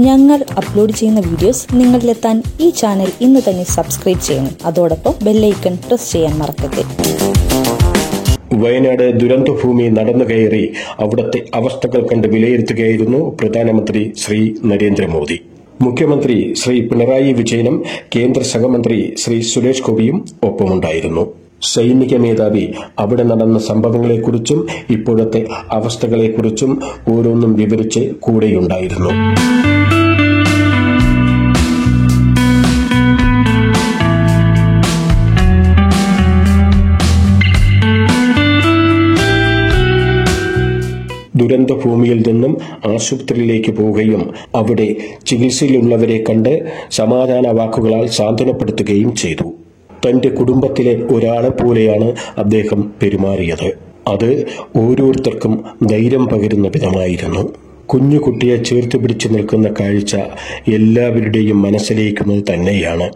ഞങ്ങൾ അപ്ലോഡ് ചെയ്യുന്ന വീഡിയോസ് നിങ്ങളിലെത്താൻ ഈ ചാനൽ ഇന്ന് തന്നെ സബ്സ്ക്രൈബ് ചെയ്യണം. അതോടൊപ്പം ബെല്ലൈക്കൺ പ്രസ് ചെയ്യാൻ മറക്കരുത്. വയനാട് ദുരന്തഭൂമി നടന്നു കയറി അവിടുത്തെ അവസ്ഥകൾ കണ്ട് വിലയിരുത്തുകയായിരുന്നു പ്രധാനമന്ത്രി ശ്രീ നരേന്ദ്രമോദി. മുഖ്യമന്ത്രി ശ്രീ പിണറായി വിജയനും കേന്ദ്ര സഹമന്ത്രി ശ്രീ സുരേഷ് ഗോപിയും ഒപ്പമുണ്ടായിരുന്നു. സൈനിക മേധാവി അവിടെ നടന്ന സംഭവങ്ങളെക്കുറിച്ചും ഇപ്പോഴത്തെ അവസ്ഥകളെക്കുറിച്ചും ഓരോന്നും വിവരിച്ച് കൂടെയുണ്ടായിരുന്നു. ദുരന്തഭൂമിയിൽ നിന്നും ആശുപത്രിയിലേക്ക് പോവുകയും അവിടെ ചികിത്സയിലുള്ളവരെ കണ്ട് സമാധാന വാക്കുകളാൽ സാന്ത്വനപ്പെടുത്തുകയും ചെയ്തു. തന്റെ കുടുംബത്തിലെ ഒരാളെ പോലെയാണ് അദ്ദേഹം പെരുമാറിയത്. അത് ഓരോരുത്തർക്കും ധൈര്യം പകരുന്ന വിധമായിരുന്നു. കുഞ്ഞുകുട്ടിയെ ചേർത്ത് പിടിച്ചു നിൽക്കുന്ന കാഴ്ച എല്ലാവരുടെയും മനസ്സിലേക്കുന്നത് തന്നെയാണ്.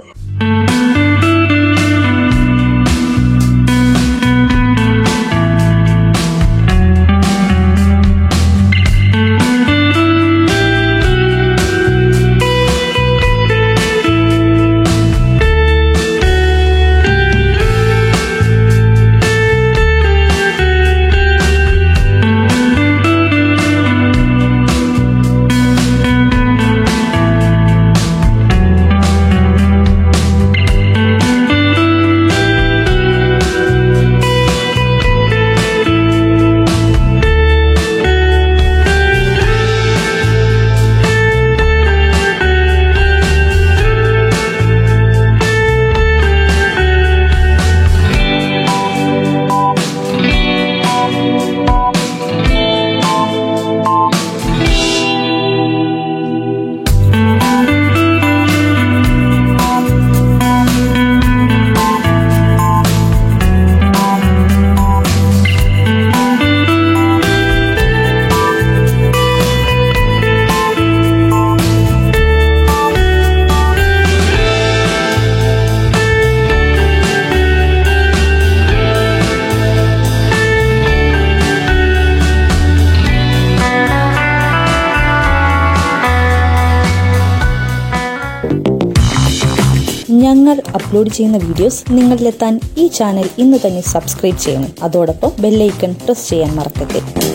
ഞങ്ങൾ അപ്ലോഡ് ചെയ്യുന്ന വീഡിയോസ് നിങ്ങളിലെത്താൻ ഈ ചാനൽ ഇന്ന് തന്നെ സബ്സ്ക്രൈബ് ചെയ്യണം. അതോടൊപ്പം ബെല്ലൈക്കൺ പ്രസ് ചെയ്യാൻ മറക്കരുത്.